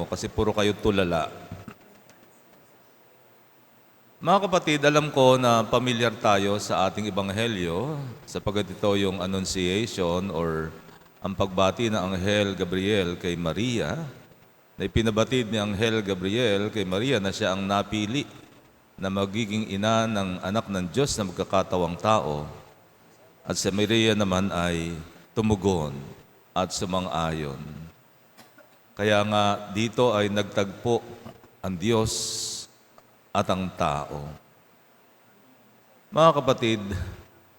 kasi puro kayo tulala. Mga kapatid, alam ko na pamilyar tayo sa ating ebanghelyo sapagkat ito yung Annunciation or ang pagbati ng Anghel Gabriel kay Maria na ipinabatid ni Anghel Gabriel kay Maria na siya ang napili na magiging ina ng anak ng Diyos na magkakatawang tao at si Maria naman ay tumugon at sumang-ayon. Kaya nga dito ay nagtagpo ang Diyos at ang tao. Mga kapatid,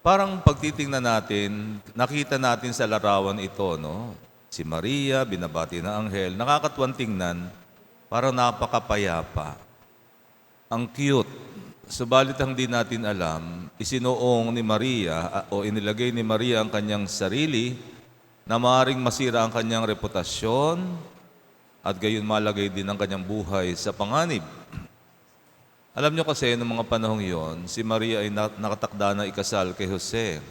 parang pagtitingnan natin, nakita natin sa larawan ito, no? Si Maria, binabati ng anghel, nakakatuwang tingnan, parang napakapayapa. Ang cute. Subalit ang di natin alam, isinuong ni Maria o inilagay ni Maria ang kanyang sarili na maaaring masira ang kanyang reputasyon at gayon malagay din ang kanyang buhay sa panganib. Alam nyo kasi, noong mga panahong yon, si Maria ay nakatakda na ikasal kay Jose.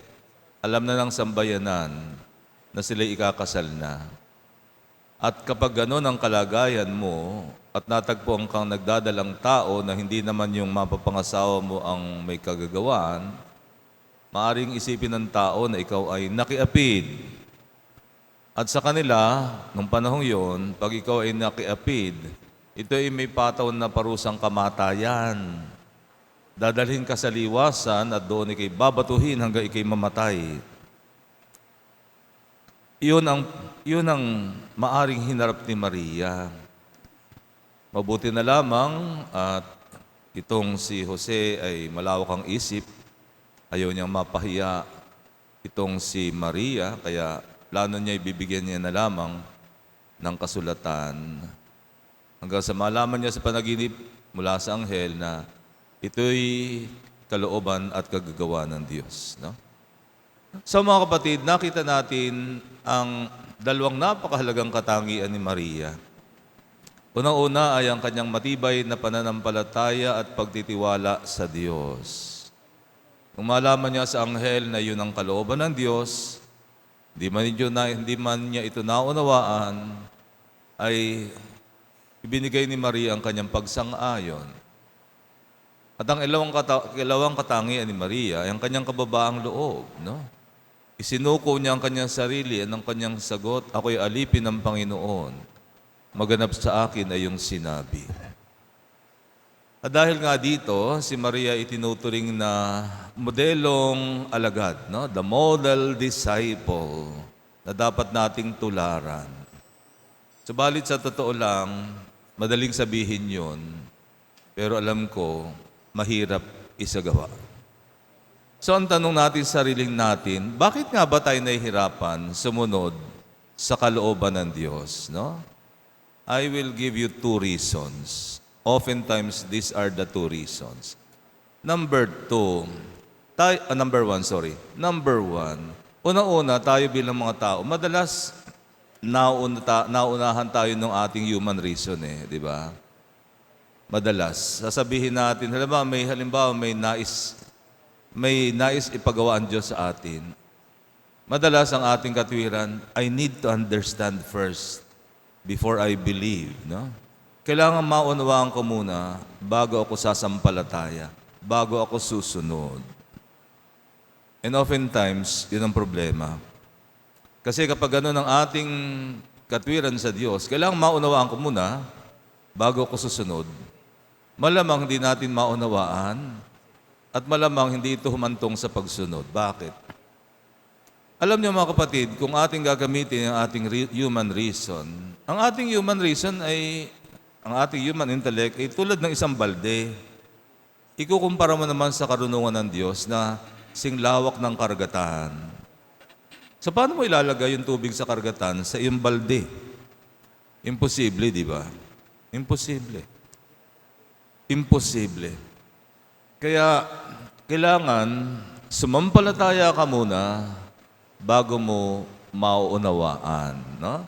Alam na ng sambayanan na sila'y ikakasal na. At kapag gano'n ang kalagayan mo at natagpuan kang nagdadalang tao na hindi naman yung mapapangasawa mo ang may kagagawaan, maaring isipin ng tao na ikaw ay nakiapid. At sa kanila, nung panahong yon, pag ikaw ay nakiapid, ito ay may pataw na parusang kamatayan. Dadalhin ka sa liwasan at doon ikay babatuhin hanggang ikay mamatay. Yun ang maaring hinarap ni Maria. Mabuti na lamang at itong si Jose ay malawak ang isip. Ayaw niyang mapahiya itong si Maria, kaya plano niya ibibigyan niya na lamang ng kasulatan. Hanggang sa malaman niya sa panaginip mula sa anghel na ito'y kalooban at kagagawa ng Diyos. No? So mga kapatid, nakita natin ang dalawang napakahalagang katangian ni Maria. Unang-una ay ang kanyang matibay na pananampalataya at pagtitiwala sa Diyos. Nung malaman niya sa anghel na yun ang kalooban ng Diyos, hindi man niya ito naunawaan, ay ibinigay ni Maria ang kanyang pagsang-ayon. At ang ilawang katangian ni Maria ay ang kanyang kababaang loob. No? Isinuko niya ang kanyang sarili at ang kanyang sagot, ako'y alipin ng Panginoon. Maganap sa akin ay yung sinabi. At dahil nga dito, si Maria itinuturing na modelong alagad, no? The model disciple na dapat nating tularan. Subalit sa totoo lang, madaling sabihin yon, pero alam ko, mahirap isagawa. So ang tanong natin sa sariling natin, bakit nga ba tayo nahihirapan sumunod sa kalooban ng Diyos? No? I will give you two reasons. Oftentimes, these are the two reasons. Number one, una-una tayo bilang mga tao, madalas naunahan tayo ng ating human reason di ba? Madalas, sasabihin natin, halimbawa may nais ipagawa ang Diyos sa atin. Madalas ang ating katwiran, I need to understand first before I believe, no? Kailangan maunawaan ko muna bago ako sasampalataya, bago ako susunod. And oftentimes, yun ang problema. Kasi kapag gano'n ang ating katwiran sa Diyos, kailangan maunawaan ko muna bago ako susunod. Malamang hindi natin maunawaan at malamang hindi ito humantong sa pagsunod. Bakit? Alam niyo mga kapatid, kung ating gagamitin ang ating human reason, ang ating human reason ang ating human intellect ay tulad ng isang balde. Ikukumpara mo naman sa karunungan ng Diyos na singlawak ng karagatan. So paano mo ilalagay yung tubig sa karagatan sa iyong balde? Imposible, di ba? Imposible. Imposible. Kaya kailangan sumampalataya ka muna bago mo mauunawaan. No?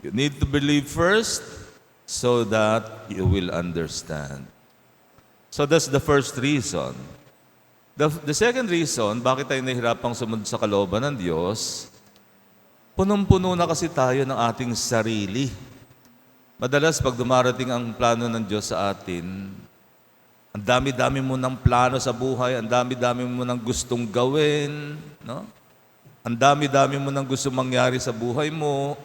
You need to believe first so that you will understand. So that's the first reason. The second reason, bakit tayo nahihirapang sumunod sa kalooban ng Diyos, punong-puno na kasi tayo ng ating sarili. Madalas pag dumarating ang plano ng Diyos sa atin, ang dami-dami mo ng plano sa buhay, ang dami-dami mo ng gustong gawin, no? Ang dami-dami mo ng gusto mangyari sa buhay mo.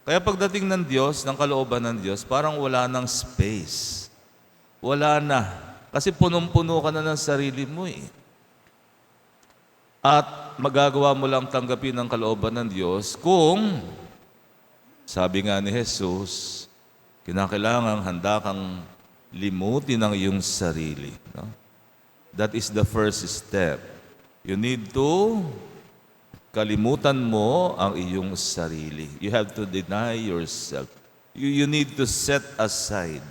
Kaya pagdating ng Diyos, ng kalooban ng Diyos, parang wala ng space. Wala na. Kasi punong-puno ka na ng sarili mo eh. At magagawa mo lang tanggapin ang kalooban ng Diyos kung, sabi nga ni Jesus, kinakailangan handa kang limutin ang iyong sarili. No? That is the first step. You need to kalimutan mo ang iyong sarili. You have to deny yourself. You need to set aside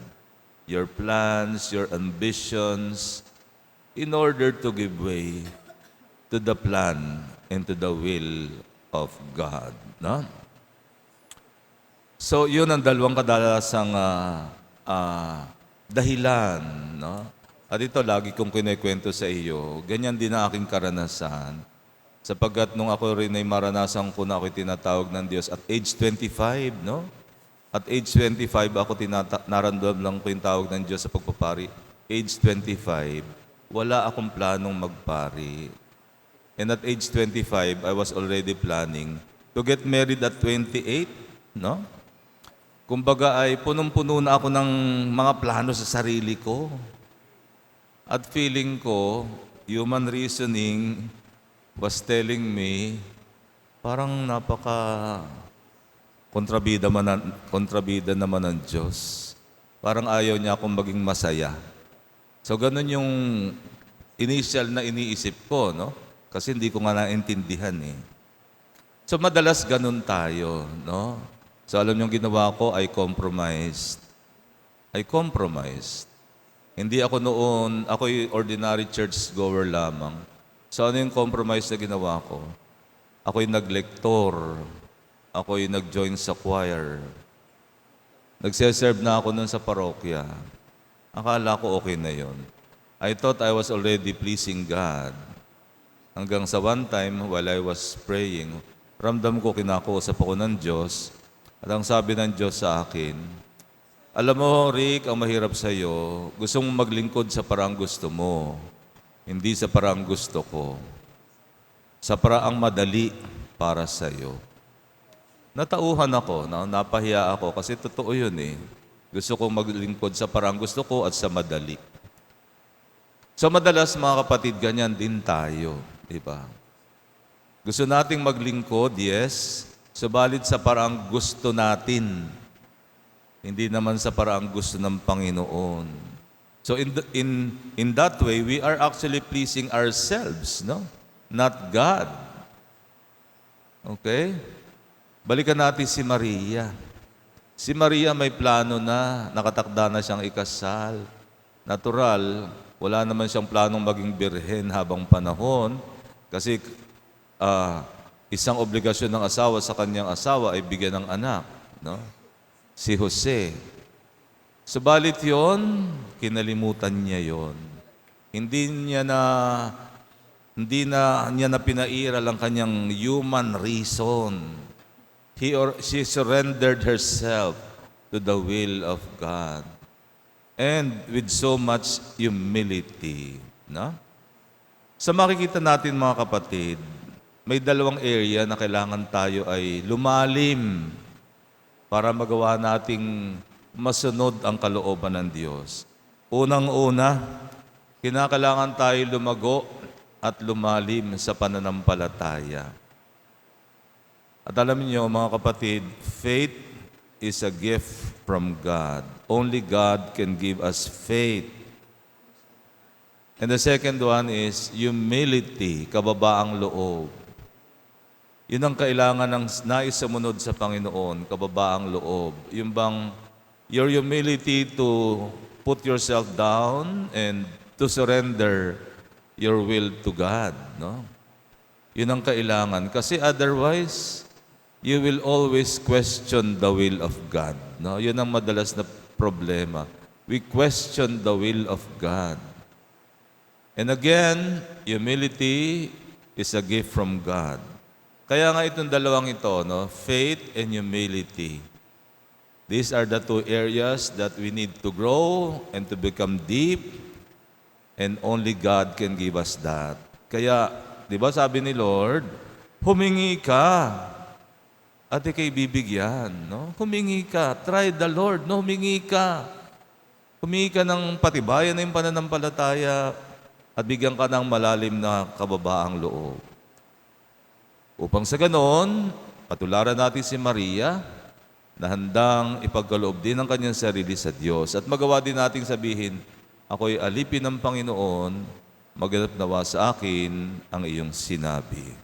your plans, your ambitions, in order to give way to the plan and to the will of God. No? So, yun ang dalawang kadalasang dahilan. No? At ito, lagi kong kinikwento sa iyo, ganyan din ang aking karanasan. Sapagkat nung ako rin ay maranasan ko na ako'y tinatawag ng Diyos at age 25, no? At age 25, ako naramdaman lang ko yung tawag ng Diyos sa pagpapari. Age 25, wala akong planong magpari. And at age 25, I was already planning to get married at 28, no? Kumbaga ay punong-puno na ako ng mga plano sa sarili ko. At feeling ko, human reasoning was telling me, parang kontrabida naman ng Diyos. Parang ayaw niya akong maging masaya. So ganun yung initial na iniisip ko, no? Kasi hindi ko nga naintindihan eh. So madalas ganun tayo, no? So alam niyo ginawa ko, I compromised. Hindi ako noon, ako'y ordinary church goer lamang. So ano yung compromise na ginawa ko? Ako'y naglektor. Ako'y nag-join sa choir. Nagseserve na ako nun sa parokya. Akala ko okay na yon. I thought I was already pleasing God. Hanggang sa one time, while I was praying, ramdam ko kinakausap ako ng Diyos. At ang sabi ng Diyos sa akin, alam mo, Rick, ang mahirap sa'yo, gusto mong maglingkod sa parang gusto mo. Hindi sa parang gusto ko. Sa paraang madali para sa iyo. Natauhan ako, napahiya ako kasi totoo yun eh. Gusto kong maglingkod sa parang gusto ko at sa madali. So madalas mga kapatid, ganyan din tayo. Diba? Gusto nating maglingkod, yes. Subalit sa paraang gusto natin. Hindi naman sa paraang gusto ng Panginoon. So in that way, we are actually pleasing ourselves, no? Not God. Okay? Balikan natin si Maria. Si Maria may plano na, nakatakda na siyang ikasal. Natural, wala naman siyang planong maging birhen habang panahon kasi isang obligasyon ng asawa sa kanyang asawa ay bigyan ng anak, no? Si Jose. Subalit yon, kinalimutan niya yon. Hindi niya na pinairal ang kanyang human reason. She surrendered herself to the will of God. And with so much humility. No? Sa makikita natin mga kapatid, may dalawang area na kailangan tayo ay lumalim para magawa nating masunod ang kalooban ng Diyos. Unang-una, kinakailangan tayo lumago at lumalim sa pananampalataya. At alam niyo mga kapatid, faith is a gift from God. Only God can give us faith. And the second one is humility, kababaang loob. Yun ang kailangan ng nais sumunod sa Panginoon, kababaang loob. Yung bang your humility to put yourself down and to surrender your will to God, no? Yun ang kailangan. Kasi otherwise, you will always question the will of God, no? Yun ang madalas na problema. We question the will of God. And again, humility is a gift from God. Kaya nga itong dalawang ito, no? Faith and humility. These are the two areas that we need to grow and to become deep, and only God can give us that. Kaya, di ba sabi ni Lord, humingi ka at ikay bibigyan. No? Humingi ka. Try the Lord. No? Humingi ka. Humingi ka ng patibayan ng pananampalataya at bigyan ka ng malalim na kababaang loob. Upang sa ganon, patularan natin si Maria na handang ipagkaloob din ang kanyang sarili sa Diyos at magawa din nating sabihin, ako'y alipin ng Panginoon, maganap nawa sa akin ang iyong sinabi.